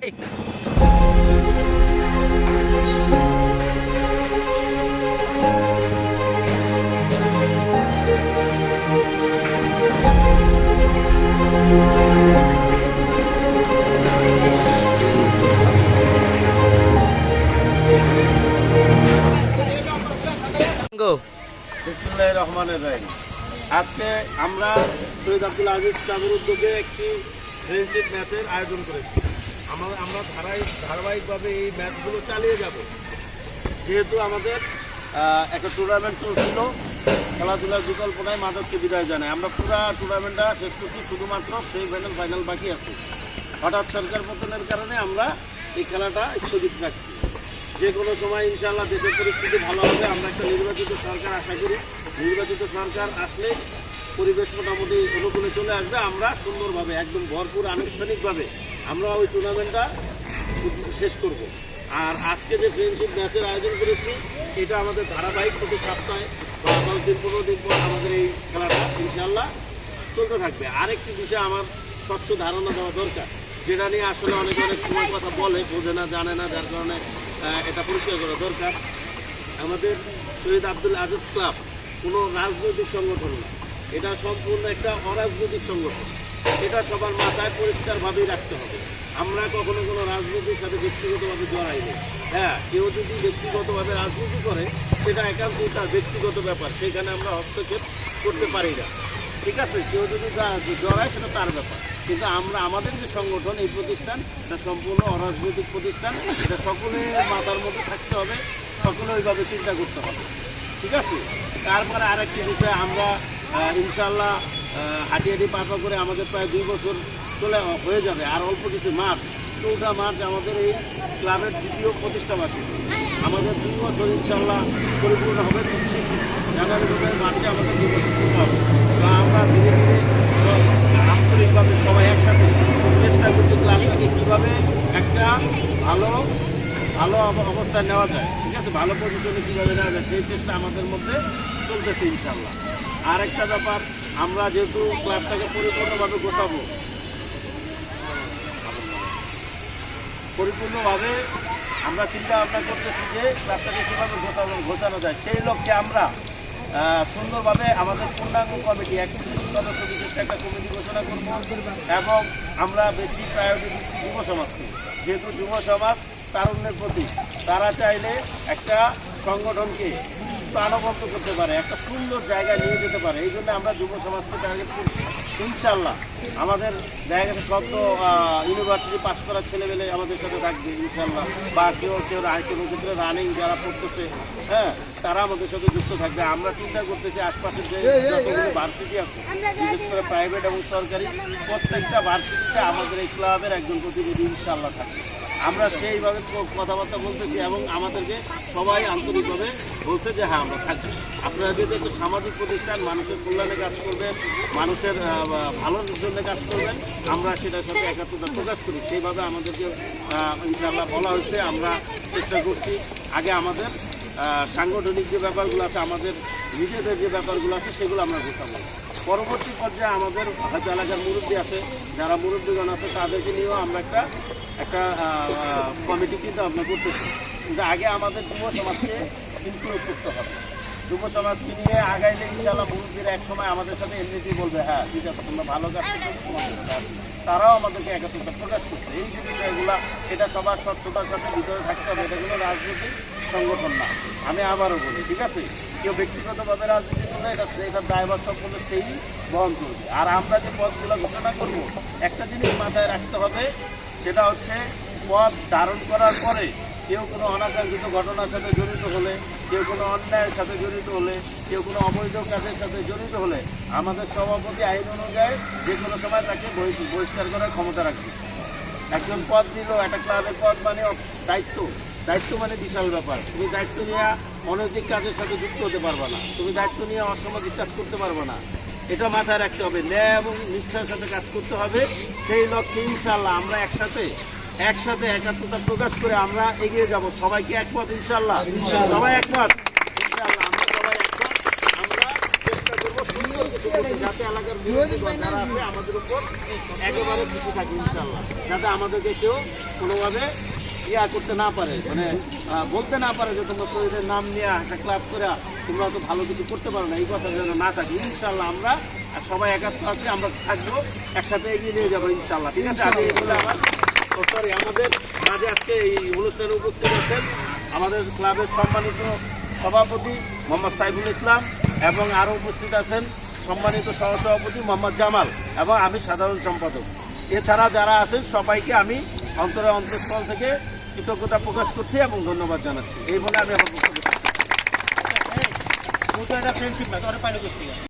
বিসমিল্লাহির রহমানির রহিম। আজকে আমরা সৈয়দ আব্দুল আজিজ ক্লাবের উদ্যোগে একটি ফ্রেন্ডশিপ ম্যাচের আয়োজন করেছি। আমরা ধারাবাহিকভাবে এই ম্যাচগুলো চালিয়ে যাব। যেহেতু আমাদের একটা টুর্নামেন্ট চলছিল, খেলাধুলার বিকল্প নাই, মাদককে বিদায় জানায়। আমরা পুরো টুর্নামেন্টটা শেষ করছি, শুধুমাত্র সেমিফাইনাল ফাইনাল বাকি আছে। হঠাৎ সরকার পতনের কারণে আমরা এই খেলাটা স্থগিত রাখছি। যে কোনো সময় ইনশাআল্লাহ দেশের পরিস্থিতি ভালো হবে। আমরা একটা নির্বাচিত সরকার আশা করি। নির্বাচিত সরকার আসলে পরিবেশ মোটামুটি অনুকূলে চলে আসবে। আমরা সুন্দরভাবে একদম ভরপুর আনুষ্ঠানিকভাবে আমরা ওই টুর্নামেন্টটা শেষ করব। আর আজকে যে ফ্রেন্ডশিপ ম্যাচের আয়োজন করেছি, এটা আমাদের ধারাবাহিক প্রতি সপ্তাহে বা 10 দিন 15 দিন পর আমাদের এই খেলাটা ইনশাআল্লাহ চলতে থাকবে। আরেকটি বিষয় আমার স্বচ্ছ ধারণা দেওয়া দরকার, যেটা নিয়ে আসলে অনেক সময় কথা বলে, বোঝে না, জানে না, যার কারণে এটা পরিষ্কার করা দরকার। আমাদের সৈয়দ আব্দুল আজিজ ক্লাব কোনো রাজনৈতিক সংগঠন না, এটা সম্পূর্ণ একটা অরাজনৈতিক সংগঠন। এটা সবার মাথায় পরিষ্কারভাবেই রাখতে হবে। আমরা কখনো কোনো রাজনীতির সাথে ব্যক্তিগতভাবে জড়াই নেই। হ্যাঁ, কেউ যদি ব্যক্তিগতভাবে রাজনীতি করে সেটা একান্তই তার ব্যক্তিগত ব্যাপার, সেখানে আমরা হস্তক্ষেপ করতে পারি না। ঠিক আছে, কেউ যদি জড়ায় সেটা তার ব্যাপার। কিন্তু আমাদের যে সংগঠন, এই প্রতিষ্ঠান, এটা সম্পূর্ণ অরাজনৈতিক প্রতিষ্ঠান। এটা সকলের মাথার মধ্যে থাকতে হবে, সকলে ওইভাবে চিন্তা করতে হবে। ঠিক আছে। তারপরে আরেকটি বিষয়, আমরা ইনশাআল্লাহ হাঁটি পাপা করে আমাদের প্রায় 2 বছর হয়ে যাবে। আর অল্প কিছু মার্চ, 14 মার্চ আমাদের এই ক্লাবের দ্বিতীয় প্রতিষ্ঠা বার্ষিকী। আমাদের 2 বছর ইনশাআল্লাহ পরিপূর্ণ হবে। জানুয়ারি মার্চে আমাদের 2 বছর পূর্ণ হবে। তো আমরা ধীরে ধীরে আন্তরিকভাবে সবাই একসাথে চেষ্টা করছি ক্লাবটাকে কীভাবে একটা ভালো অবস্থায় নেওয়া যায়। ঠিক আছে, ভালো পজিশনে কীভাবে নেওয়া যায় সেই চেষ্টা আমাদের মধ্যে চলতেছে ইনশাআল্লাহ। আর একটা ব্যাপার, আমরা যেহেতু ক্লাবটাকে পরিপূর্ণভাবে আমরা চিন্তা ভাবনা করতেছি যে ক্লাবটাকে কীভাবে গোছানো যায়। সেই লক্ষ্যে আমরা সুন্দরভাবে আমাদের পূর্ণাঙ্গ কমিটি, 31 সদস্য বিশিষ্ট একটা কমিটি ঘোষণা করব। এবং আমরা বেশি প্রায়োরিটি দিচ্ছি যুব সমাজকে। যেহেতু যুব সমাজ তারুণ্যের প্রতি, তারা চাইলে একটা সংগঠনকে প্রাণবন্ত করতে পারে, একটা সুন্দর জায়গায় নিয়ে যেতে পারে। এই জন্য আমরা যুব সমাজকে টার্গেট করছি। ইনশাআল্লাহ আমাদের দেখা গেছে সদ্য ইউনিভার্সিটি পাস করা ছেলেমেলে আমাদের সাথে থাকবে ইনশাআল্লাহ, বা কেউ ক্ষেত্রে রানিং যারা পড়তেছে, হ্যাঁ, তারা আমাদের সাথে যুক্ত থাকবে। আমরা চিন্তা করতেছি আশপাশের যে যতগুলো ভার্সিটি আছে, বিশেষ করে প্রাইভেট এবং সরকারি, প্রত্যেকটা ভার্সিটিতে আমাদের এই ক্লাবের একজন প্রতিনিধি ইনশাআল্লাহ থাকবে। আমরা সেইভাবে কথাবার্তা বলতেছি এবং আমাদেরকে সবাই আন্তরিকভাবে বলছে যে হ্যাঁ আমরা থাকছি। আপনারা যদি একটু সামাজিক প্রতিষ্ঠান, মানুষের কল্যাণে কাজ করবেন, মানুষের ভালোর জন্য কাজ করবেন, আমরা সেটার সাথে একাত্মতা প্রকাশ করি। সেইভাবে আমাদেরকে ইনশাআল্লাহ বলা হয়েছে। আমরা চেষ্টা করছি আগে আমাদের সাংগঠনিক যে ব্যাপারগুলো আছে, আমাদের নিজেদের যে ব্যাপারগুলো আছে, সেগুলো আমরা গোছাবো। পরবর্তী পর্যায়ে আমাদের হয়তো এলাকার মুরব্বী আছে, যারা মুরব্বীগণ আছে, তাদেরকে নিয়েও আমরা একটা কমিটি চিন্তা ভাবনা করতেছি। কিন্তু আগে আমাদের যুব সমাজকে ইনক্লুড করতে হবে। যুব সমাজকে নিয়ে আগাইলে ইনশাআল্লাহ মুরব্বীরা এক সময় আমাদের সাথে এমনিতেই বলবে হ্যাঁ ঠিক আছে, তোমরা ভালো কাজ করছো, তোমাদের সাথে আসবে। তারাও আমাদেরকে একাত্মতা প্রকাশ করছে। এই যে বিষয়গুলো, এটা সবার স্বচ্ছতার সাথে ভিতরে থাকতে হবে। এটা কোনো রাজনৈতিক সংগঠন না, আমি আবারও বলি। ঠিক আছে, কেউ ব্যক্তিগতভাবে রাজনীতি করলে এটার দায়ভার সম্পূর্ণ সেই বহন করবে। আর আমরা যে পদগুলো ঘোষণা করব, একটা জিনিস মাথায় রাখতে হবে, সেটা হচ্ছে পদ ধারণ করার পরে কেউ কোনো অনাকাঙ্ক্ষিত ঘটনার সাথে জড়িত হলে, কেউ কোনো অন্যায়ের সাথে জড়িত হলে, কেউ কোনো অবৈধ কাজের সাথে জড়িত হলে, আমাদের সভাপতি আইন অনুযায়ী যে কোনো সময় তাকে বহিষ্কার করার ক্ষমতা রাখবে। একজন পদ দিল, একটা ক্লাবের পদ মানে দায়িত্ব মানে বিশাল ব্যাপার। তুমি দায়িত্ব নিয়ে অনৈতিক কাজের সাথে যুক্ত হতে পারবে না, তুমি দায়িত্ব নিয়ে অসামাজিক কাজ করতে পারবে না। এটা মাথায় রাখতে হবে। ন্যায় এবং নিষ্ঠার সাথে কাজ করতে হবে। সেই লক্ষ্যে ইনশাআল্লাহ আমরা একসাথে একাত্মতা প্রকাশ করে আমরা এগিয়ে যাব। সবাইকে একমত ইনশাআল্লাহ? সবাই একমত ইনশাআল্লাহ? আমরা সবাই একমত। আমরা চেষ্টা করবো সুন্দর কিছু যাতে এলাকার মুরব্বীগণ যারা আছে আমাদের উপর একেবারে খুশি থাকি ইনশাল্লাহ, যাতে আমাদেরকে কেউ কোনোভাবে ইয়া করতে না পারে, মানে বলতে না পারে যে তোমরা শহীদের নাম নিয়ে একটা ক্লাব করে তোমরা তো ভালো কিছু করতে পারো না, এই কথা যেন না থাকে। ইনশাল্লাহ আমরা সবাই একাত্ম আছি, আমরা থাকবো, একসাথে এগিয়ে নিয়ে যাবো ইনশাল্লাহ। ঠিক আছে, আমি এগুলো আমার সরি আমাদের মাঝে আজকে এই অনুষ্ঠানে উপস্থিত আছেন আমাদের ক্লাবের সম্মানিত সভাপতি মোহাম্মদ সাইফুল ইসলাম, এবং আরও উপস্থিত আছেন সম্মানিত সহসভাপতি মোহাম্মদ জামাল, এবং আমি সাধারণ সম্পাদক। এছাড়া যারা আছেন সবাইকে আমি অন্তঃস্থল থেকে কৃতজ্ঞতা প্রকাশ করছি এবং ধন্যবাদ জানাচ্ছি। এই বলে আমি আমার বক্তব্য